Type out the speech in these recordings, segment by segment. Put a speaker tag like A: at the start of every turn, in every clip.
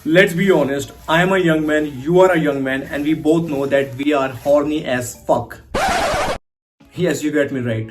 A: Let's be honest, I am a young man, you are a young man, and we both know that we are horny as fuck. Yes, you get me right.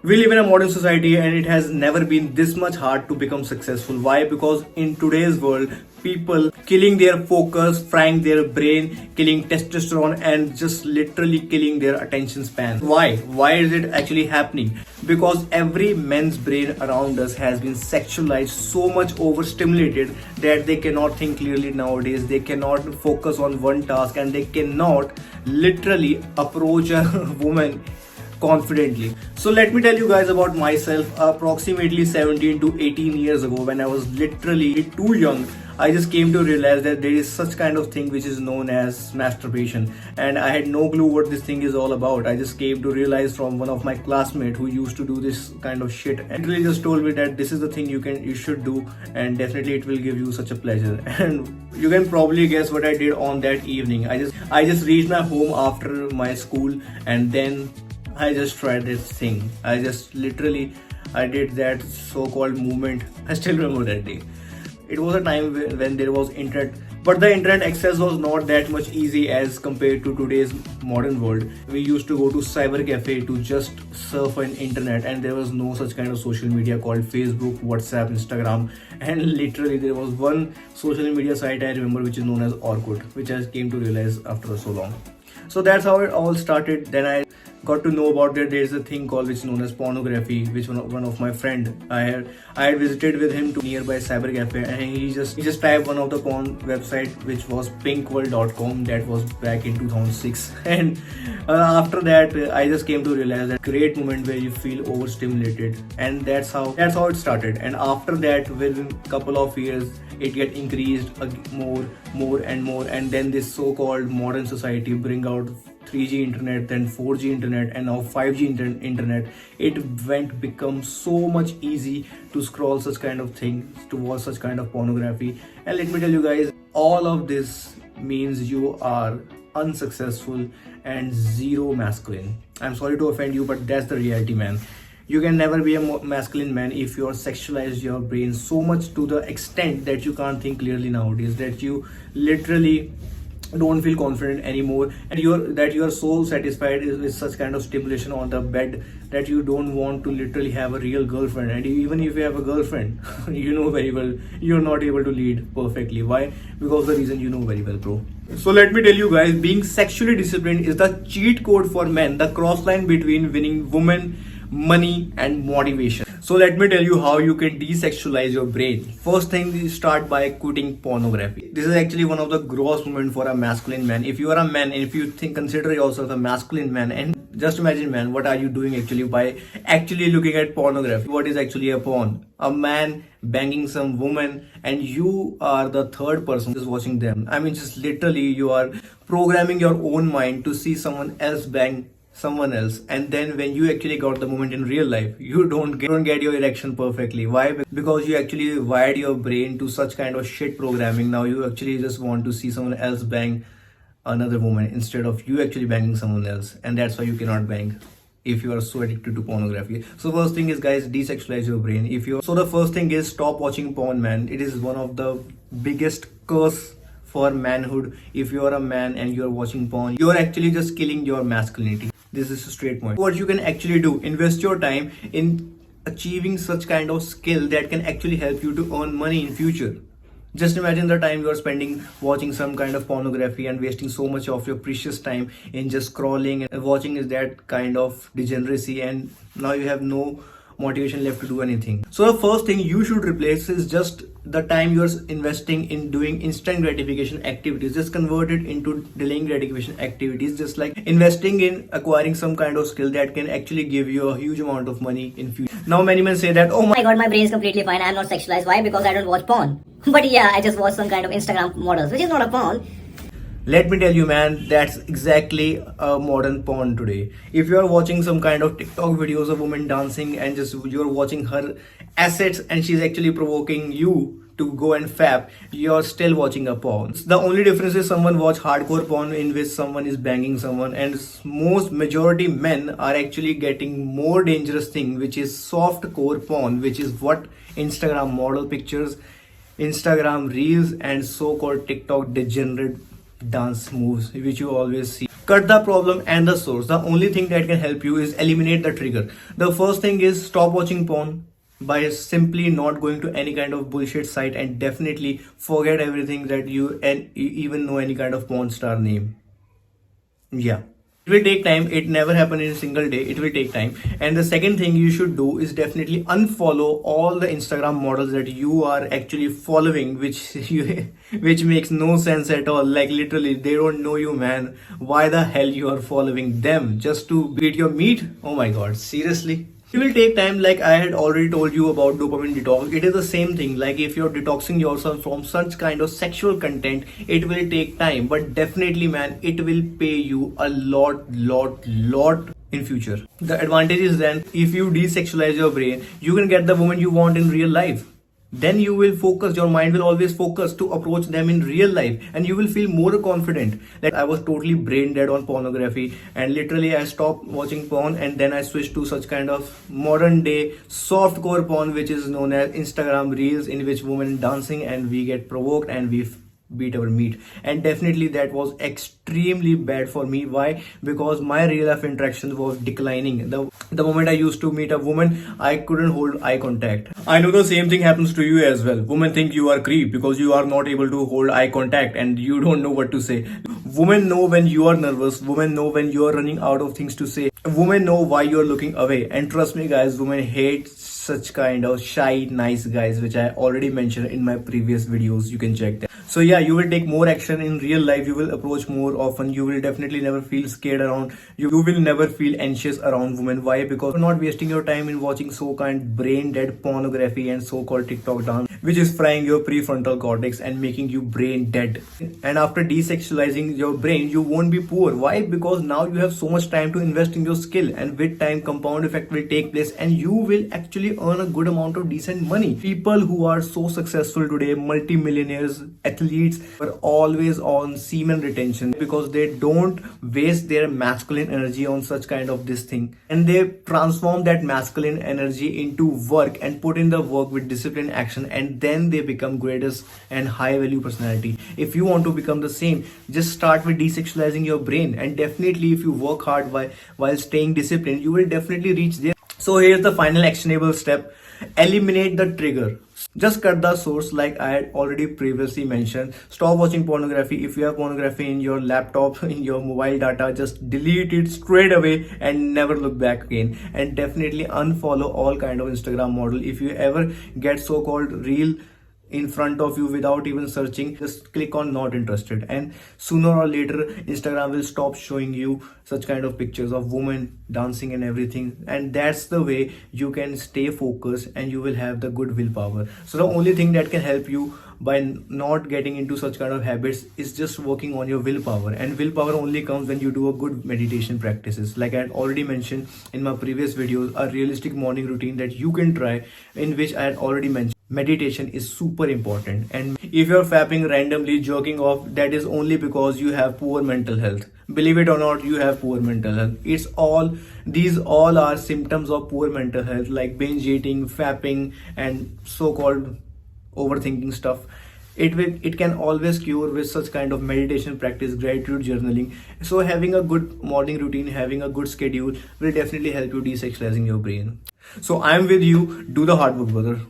A: We live in a modern society and it has never been this much hard to become successful. Why? Because in today's world, people killing their focus, frying their brain, killing testosterone, and just literally killing their attention span. Why? Why is it actually happening? Because every man's brain around us has been sexualized, so much overstimulated that they cannot think clearly nowadays. They cannot focus on one task and they cannot literally approach a woman confidently. So let me tell you guys about myself. Approximately 17 to 18 years ago, when I was literally too young, I just came to realize that there is such kind of thing which is known as masturbation, and I had no clue what this thing is all about. I just came to realize from one of my classmates who used to do this kind of shit, and really just told me that this is the thing you should do, and definitely it will give you such a pleasure. And you can probably guess what I did on that evening. I just reached my home after my school, and then I just tried this thing. I did that so-called movement. I still remember that day. It was a time when there was internet, but the internet access was not that much easy as compared to today's modern world. We used to go to cyber cafe to just surf on internet, and there was no such kind of social media called Facebook, WhatsApp, Instagram, and literally there was one social media site I remember which is known as Orkut, which I came to realize after so long. So that's how it all started. Then I got to know about that there's a thing called which is known as pornography, which one of my friend I had visited with him to nearby cyber cafe, and he just typed one of the porn website which was pinkworld.com. That was back in 2006. And after that I just came to realize that great moment where you feel overstimulated, and that's how it started. And after that, within couple of years, it get increased more and more, and then this so-called modern society bring out 3G internet, then 4G internet, and now 5G internet. It went become so much easy to scroll such kind of things, to watch such kind of pornography. And let me tell you guys, all of this means you are unsuccessful and zero masculine. I'm sorry to offend you, but that's the reality, man. You can never be a masculine man if you are sexualized your brain so much to the extent that you can't think clearly nowadays, that you literally don't feel confident anymore, and you are so satisfied with such kind of stimulation on the bed that you don't want to literally have a real girlfriend. And even if you have a girlfriend, you know very well you're not able to lead perfectly. Why? Because the reason you know very well, bro. So let me tell you guys, being sexually disciplined is the cheat code for men, the cross line between winning women, money, and motivation. So let me tell you how you can desexualize your brain. First thing is start by quitting pornography. This is actually one of the gross moments for a masculine man. If you are a man and if you consider yourself a masculine man, and just imagine, man, what are you doing actually by actually looking at pornography? What is actually a porn? A man banging some woman, and you are the third person just watching them. I mean, just literally you are programming your own mind to see someone else bang someone else, and then when you actually got the moment in real life, you don't get your erection perfectly. Why? Because you actually wired your brain to such kind of shit programming. Now you actually just want to see someone else bang another woman instead of you actually banging someone else, and that's why you cannot bang if you are so addicted to pornography. So first thing is, guys, desexualize your brain. So the first thing is stop watching porn, man. It is one of the biggest curse for manhood. If you are a man and you are watching porn, you are actually just killing your masculinity. This is a straight point. What you can actually do, invest your time in achieving such kind of skill that can actually help you to earn money in future. Just imagine the time you are spending watching some kind of pornography and wasting so much of your precious time in just scrolling and watching is that kind of degeneracy, and now you have no motivation left to do anything. So the first thing you should replace is just the time you're investing in doing instant gratification activities. Just convert it into delaying gratification activities, just like investing in acquiring some kind of skill that can actually give you a huge amount of money in future. Now many men say that, oh
B: my god, my brain is completely fine, I'm not sexualized. Why? Because I don't watch porn. But yeah, I just watch some kind of Instagram models, which is not a porn.
A: Let me tell you, man, that's exactly a modern porn today. If you are watching some kind of TikTok videos of women dancing and just you're watching her assets and she's actually provoking you to go and fap, you're still watching a porn. The only difference is someone watch hardcore porn in which someone is banging someone, and most majority men are actually getting more dangerous thing, which is soft core porn, which is what Instagram model pictures Instagram reels and so-called TikTok degenerate dance moves which you always see. Cut the problem and the source. The only thing that can help you is eliminate the trigger. The first thing is stop watching porn by simply not going to any kind of bullshit site, and definitely forget everything that you and even know any kind of porn star name. Yeah, it will take time. It never happen in a single day. It will take time. And the second thing you should do is definitely unfollow all the Instagram models that you are actually following, which which makes no sense at all. Like literally, they don't know you, man. Why the hell you are following them just to beat your meat? Oh my god, seriously. It will take time, like I had already told you about dopamine detox. It is the same thing. Like if you're detoxing yourself from such kind of sexual content, it will take time. But definitely, man, it will pay you a lot in future. The advantage is then if you desexualize your brain, you can get the woman you want in real life. Then you will focus, your mind will always focus to approach them in real life, and you will feel more confident. Like I was totally brain dead on pornography, and literally I stopped watching porn, and then I switched to such kind of modern day soft core porn which is known as Instagram reels, in which women dancing and we get provoked and we beat our meat. And definitely that was extremely bad for me. Why? Because my real life interactions was declining. The moment I used to meet a woman, I couldn't hold eye contact. I know the same thing happens to you as well. Women think you are creep because you are not able to hold eye contact and you don't know what to say. Women know when you are nervous. Women know when you are running out of things to say. Women know why you are looking away. And trust me guys, women hate such kind of shy nice guys, which I already mentioned in my previous videos. You can check that. So yeah, you will take more action in real life. You will approach more often. You will definitely never feel scared around. You will never feel anxious around women. Why? Because you're not wasting your time in watching so-called brain dead pornography and so-called TikTok dance, which is frying your prefrontal cortex and making you brain dead. And after desexualizing your brain, you won't be poor. Why? Because now you have so much time to invest in your skill, and with time compound effect will take place and you will actually earn a good amount of decent money. People who are so successful today, multi-millionaires, athletes, are always on semen retention because they don't waste their masculine energy on such kind of this thing, and they transform that masculine energy into work and put in the work with discipline action, and then they become greatest and high value personality. If you want to become the same, just start with desexualizing your brain, and definitely if you work hard while staying disciplined, you will definitely reach there. So here's the final actionable step. Eliminate the trigger. Just cut the source, like I had already previously mentioned. Stop watching pornography. If you have pornography in your laptop, in your mobile data, just delete it straight away and never look back again. And definitely unfollow all kind of Instagram model. If you ever get so-called reel in front of you without even searching, just click on not interested, and sooner or later Instagram will stop showing you such kind of pictures of women dancing and everything. And that's the way you can stay focused and you will have the good willpower. So the only thing that can help you by not getting into such kind of habits is just working on your willpower, and willpower only comes when you do a good meditation practices. Like I had already mentioned in my previous videos, a realistic morning routine that you can try, in which I had already mentioned meditation is super important. And if you're fapping randomly, jerking off, that is only because you have poor mental health. Believe it or not, you have poor mental health. These all are symptoms of poor mental health, like binge eating, fapping, and so-called overthinking stuff. It can always cure with such kind of meditation practice, gratitude journaling. So having a good morning routine, having a good schedule will definitely help you desexualizing your brain. So I'm with you. Do the hard work, brother.